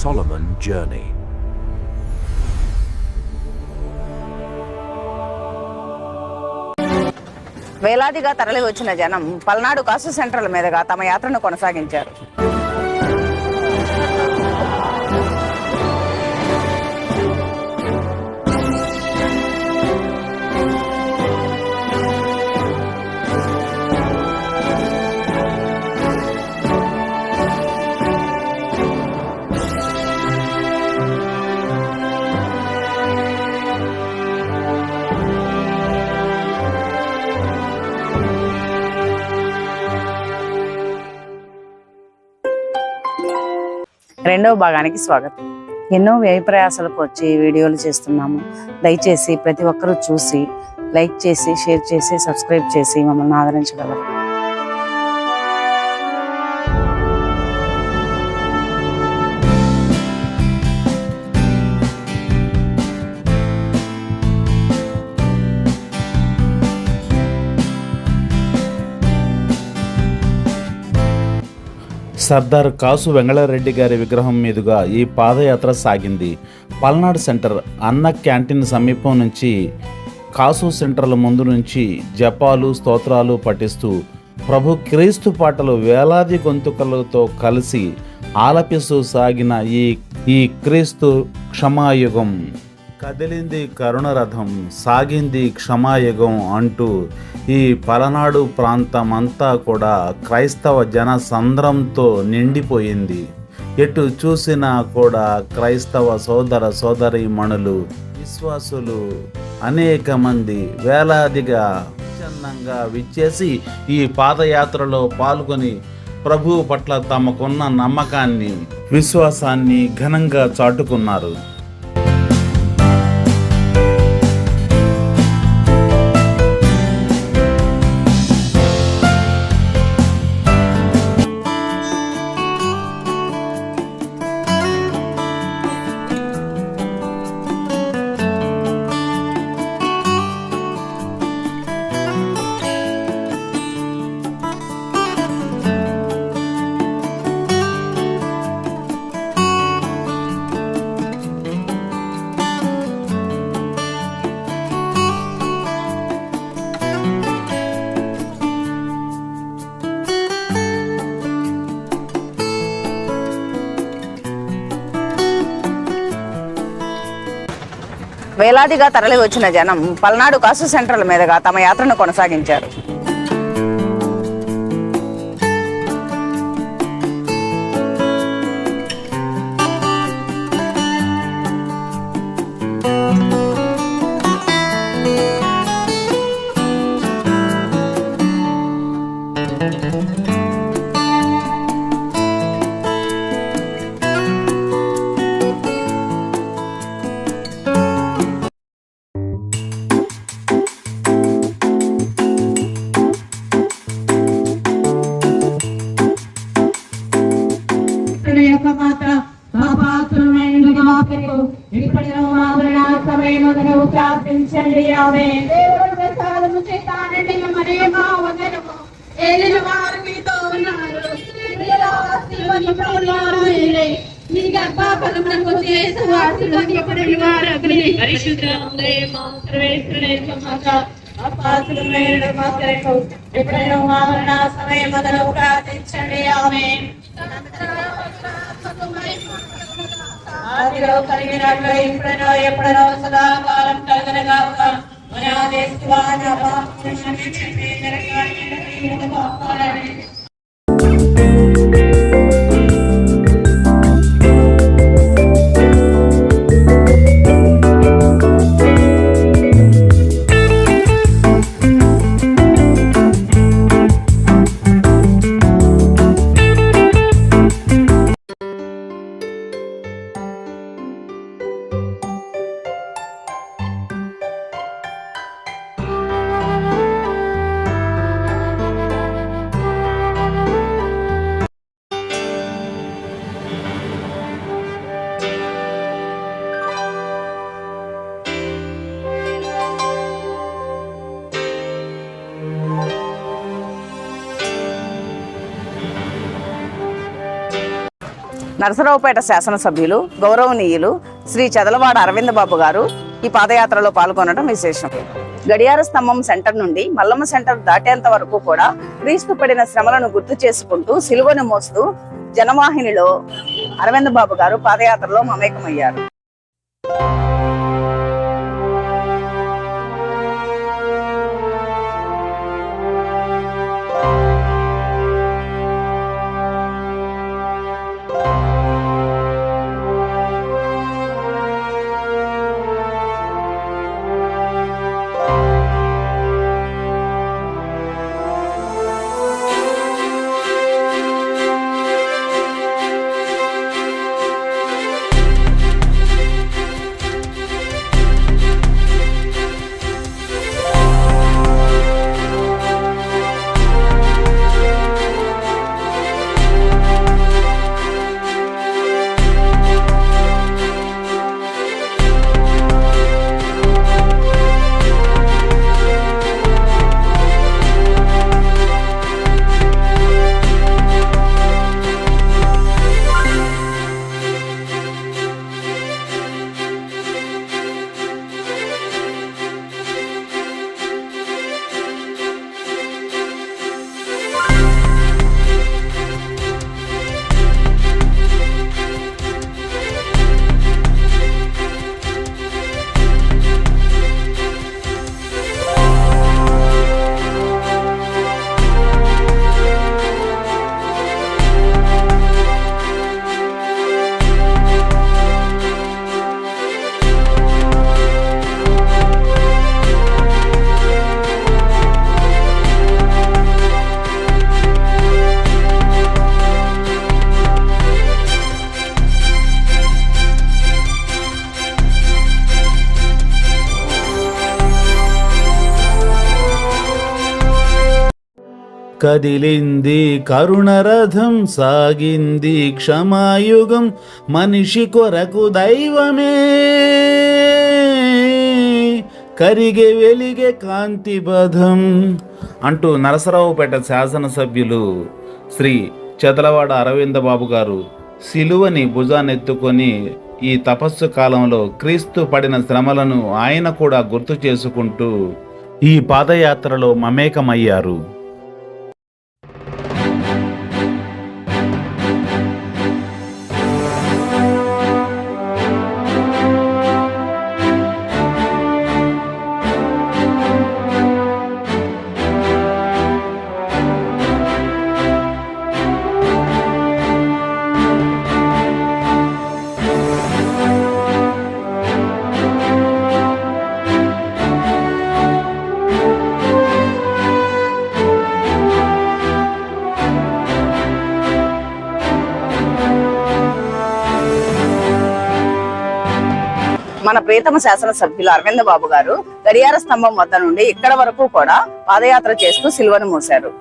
Solomon journey. వేలాదిగా తరలి వచ్చిన జనం పల్నాడు కాసు సెంటర్ల మీదుగా తమ యాత్రను కొనసాగించారు. రెండవ భాగానికి స్వాగతం. ఎన్నో వ్యయ ప్రయాసాలకు వచ్చి వీడియోలు చేస్తున్నాము. దయచేసి ప్రతి ఒక్కరూ చూసి లైక్ చేసి షేర్ చేసి సబ్స్క్రైబ్ చేసి మమ్మల్ని ఆదరించగలరు. సర్దార్ కాసు వెంగళరెడ్డి గారి విగ్రహం మీదుగా ఈ పాదయాత్ర సాగింది. పల్నాడు సెంటర్ అన్న క్యాంటీన్ సమీపం నుంచి కాసు సెంటర్ల ముందు నుంచి జపాలు స్తోత్రాలు పఠిస్తూ ప్రభు క్రీస్తు పాటలు వేలాది గొంతుకలతో కలిసి ఆలపిస్తూ సాగిన ఈ క్రీస్తు క్షమాయుగం, కదిలింది కరుణరథం, సాగింది క్షమాయుగం అంటూ ఈ పలనాడు ప్రాంతమంతా కూడా క్రైస్తవ జన సంద్రంతో నిండిపోయింది. ఎటు చూసినా కూడా క్రైస్తవ సోదర సోదరీమణులు, విశ్వాసులు అనేక మంది వేలాదిగా స్వచ్ఛందంగా విచ్చేసి ఈ పాదయాత్రలో పాల్గొని ప్రభువు పట్ల తమకున్న నమ్మకాన్ని, విశ్వాసాన్ని ఘనంగా చాటుకున్నారు. వేలాదిగా తరలి వచ్చిన జనం పల్నాడు కాసు సెంటర్ల మీదుగా తమ యాత్రను కొనసాగించారు. ప్రార్థించండి. దేవుడు ప్రసాదము చేతానండి మరి మా వందనము ఏలిన వారు మీతో ఉన్నారు. మీ గర్భఫలమునకు యేసు వాసులు ఎప్పుడని వారు అగ్ని పరిశుద్ధంగా ఎప్పుడైనా మా మరణ సమయములో ప్రార్థించండి. ఆమేన్. ఆదిలో కలిగినట్లు ఇప్పుడనో ఎప్పుడనో సదాకాలం కలగనగాక. మన దేశవాన పాపములను క్షమించండి. నరకాగ్ని కాపాడండి. నరసరావుపేట శాసనసభ్యులు గౌరవనీయులు శ్రీ చదలవాడ అరవింద్ బాబు గారు ఈ పాదయాత్రలో పాల్గొనడం విశేషం. గడియార స్తంభం సెంటర్ నుండి మల్లమ్మ సెంటర్ దాటేంత వరకు కూడా క్రీస్తు పడిన శ్రమలను గుర్తు చేసుకుంటూ సిలువను మోస్తూ జనవాహినిలో అరవింద్ బాబు గారు పాదయాత్రలో మమేకమయ్యారు. కదిలింది కరుణరథం, సాగింది క్షమాయుగం, మనిషి కొరకు దైవమే కరిగే వెలిగే కాంతిపథం అంటూ నరసరావుపేట శాసనసభ్యులు శ్రీ చదలవాడ అరవింద బాబు గారు సిలువని భుజానెత్తుకొని ఈ తపస్సు కాలంలో క్రీస్తు పడిన శ్రమలను ఆయన కూడా గుర్తు చేసుకుంటూ ఈ పాదయాత్రలో మమేకమయ్యారు. మన ప్రియతమ శాసనసభ్యులు అరవింద్ బాబు గారు గడియార స్తంభం వద్ద నుండి ఇక్కడ వరకు కూడా పాదయాత్ర చేస్తూ సిలువను మోశారు.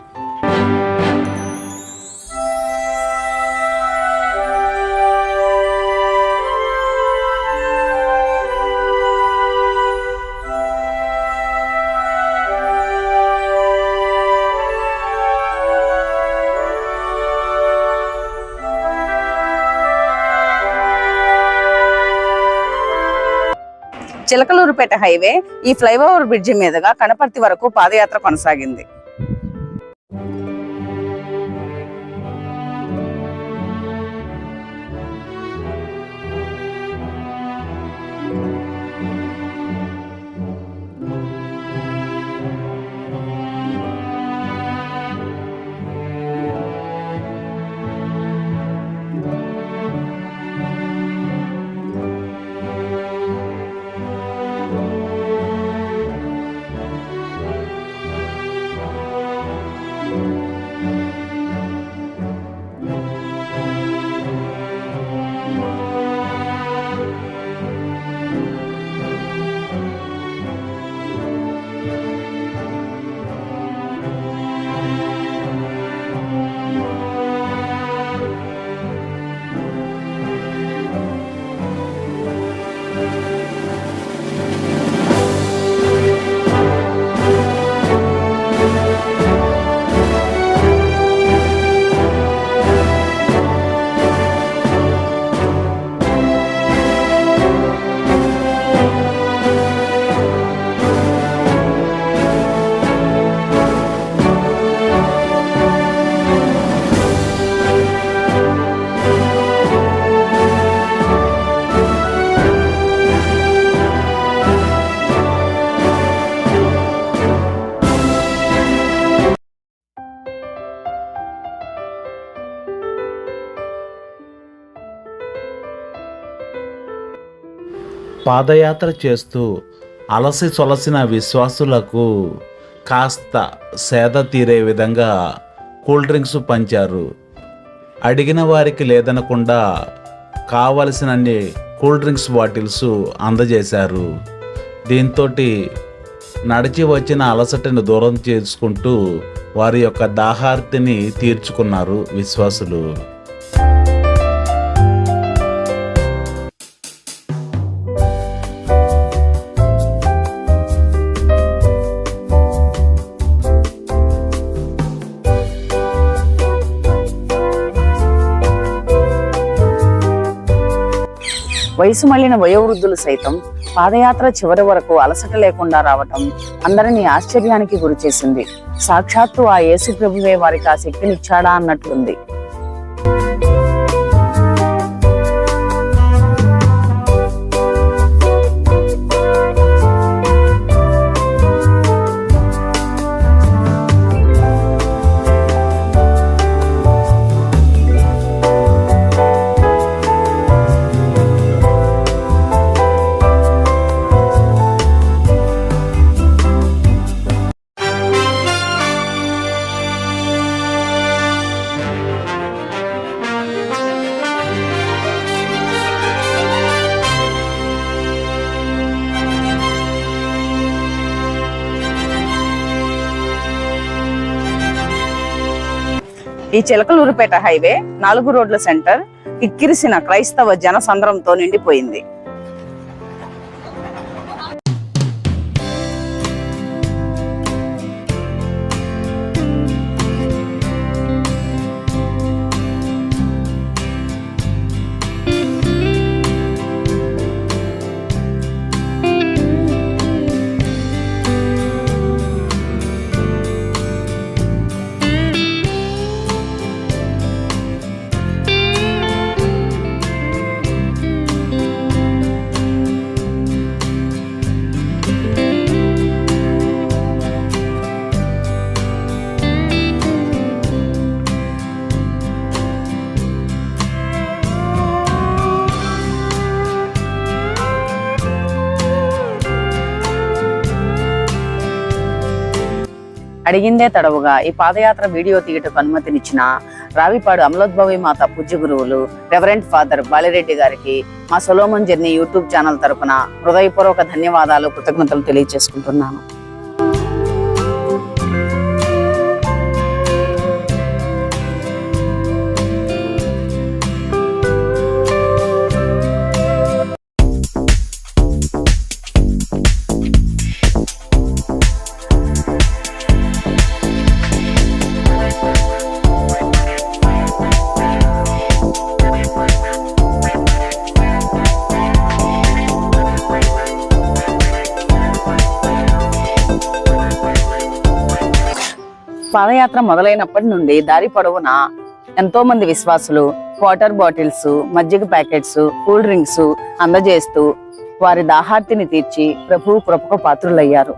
చిలకలూరుపేట హైవే ఈ ఫ్లైఓవర్ బ్రిడ్జి మీదుగా కనపర్తి వరకు పాదయాత్ర కొనసాగింది. పాదయాత్ర చేస్తూ అలసి సొలసిన విశ్వాసులకు కాస్త సేద తీరే విధంగా కూల్ డ్రింక్స్ పంచారు. అడిగిన వారికి లేదనకుండా కావలసినన్ని కూల్ డ్రింక్స్ బాటిల్స్ అందజేశారు. దీంతో నడిచి వచ్చిన అలసటను దూరం చేసుకుంటూ వారి యొక్క దాహార్తిని తీర్చుకున్నారు విశ్వాసులు. వయసు మళ్లిన వయోవృద్ధులు సైతం పాదయాత్ర చివరి వరకు అలసట లేకుండా రావటం అందరినీ ఆశ్చర్యానికి గురిచేసింది. సాక్షాత్తు ఆ యేసు ప్రభువే వారికి ఆ శక్తినిచ్చాడా అన్నట్లుంది. ఈ చిలకలూరుపేట హైవే 4 రోడ్ల సెంటర్ కిక్కిరిసిన క్రైస్తవ జనసంద్రంతో నిండిపోయింది. అడిగిందే తడవుగా ఈ పాదయాత్ర వీడియో తీయటకు అనుమతినిచ్చిన రావిపాడు అమలోద్భవి మాత పూజ్య గురువులు రెవరెంట్ ఫాదర్ బాలిరెడ్డి గారికి మా సొలోమన్ జర్నీ యూట్యూబ్ ఛానల్ తరపున హృదయపూర్వక ధన్యవాదాలు, కృతజ్ఞతలు తెలియజేసుకుంటున్నాను. పాదయాత్ర మొదలైనప్పటి నుండి దారి పొడవునా ఎంతో మంది విశ్వాసులు వాటర్ బాటిల్స్, మజ్జిగ ప్యాకెట్స్, కూల్ డ్రింక్స్ అందజేస్తూ వారి దాహార్తిని తీర్చి ప్రభువు కృపకు పాత్రులయ్యారు.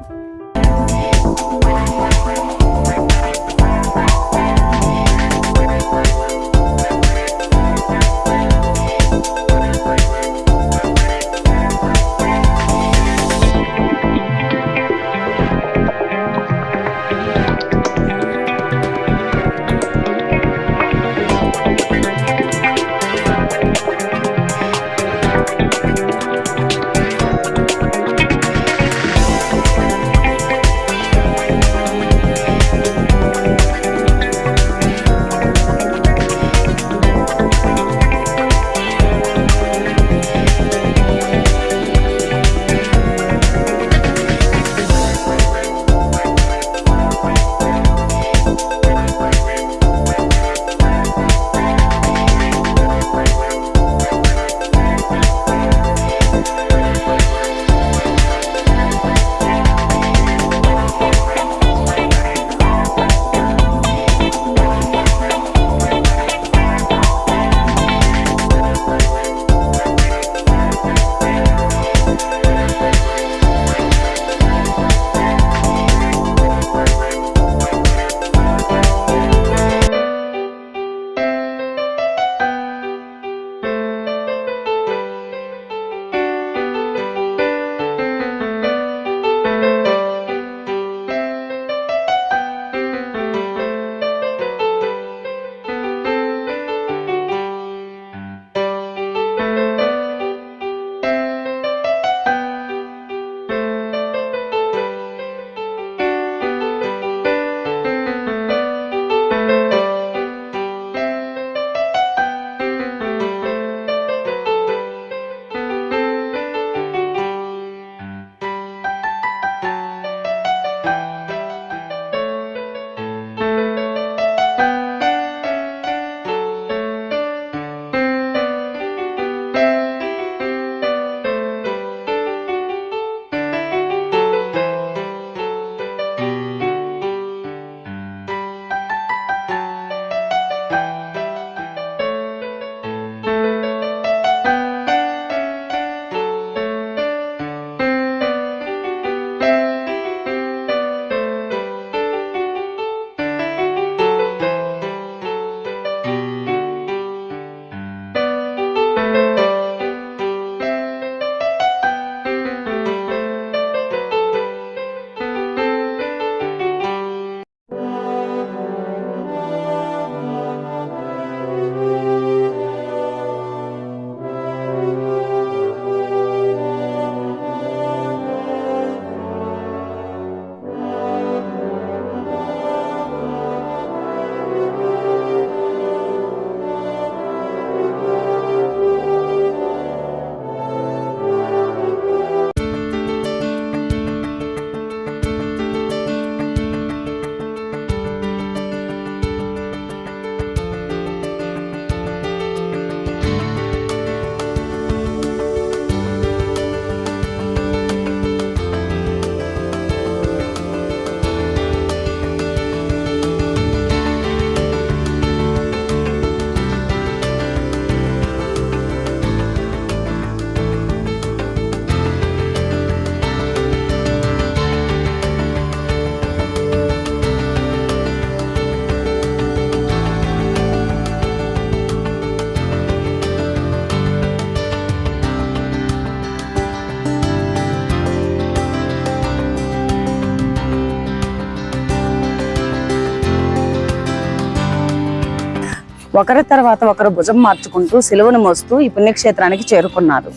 ఒకరి తర్వాత ఒకరు భుజం మార్చుకుంటూ సిలువను మోస్తూ ఈ పుణ్యక్షేత్రానికి చేరుకున్నారు.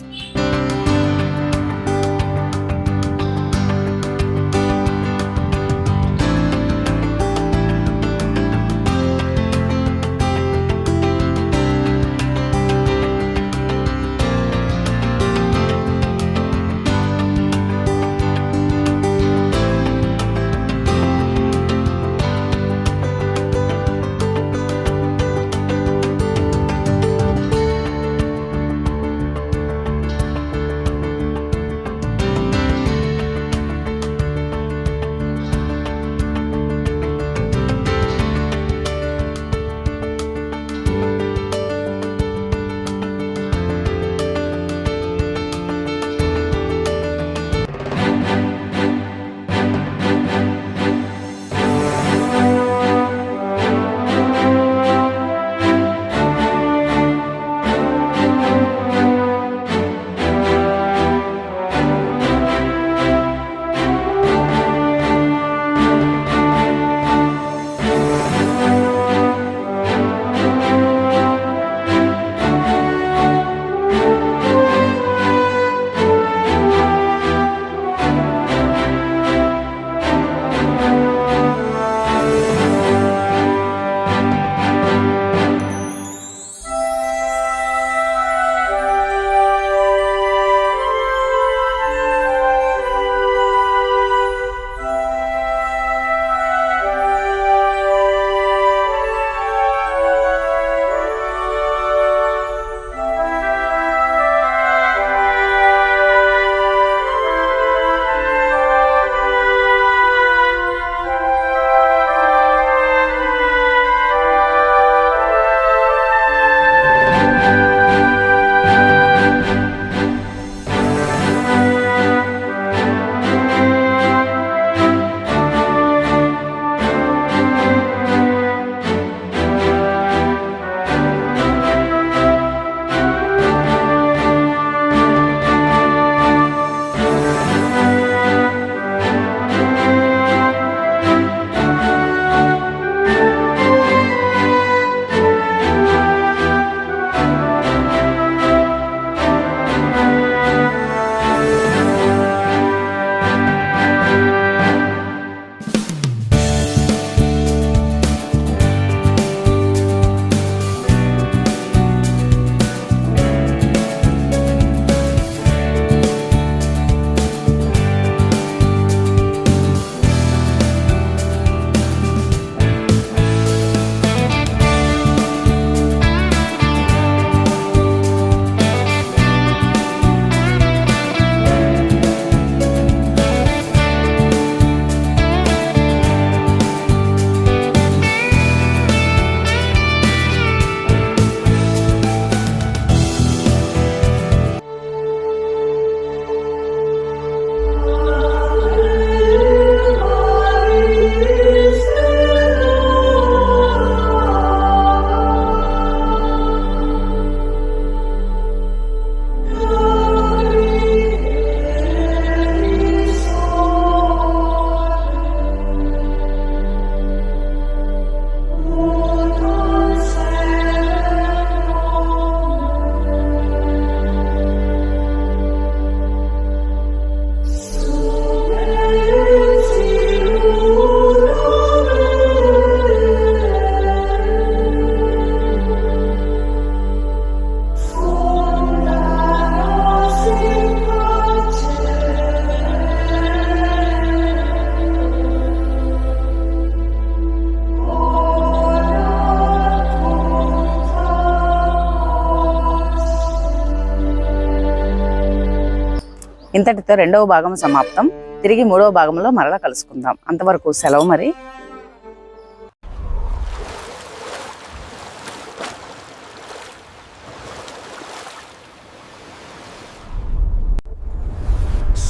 ఇంతటితో రెండవ భాగం సమాప్తం. తిరిగి మూడవ భాగంలో మరలా కలుసుకుందాం. అంతవరకు సెలవు మరి.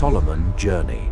Solomon Journey.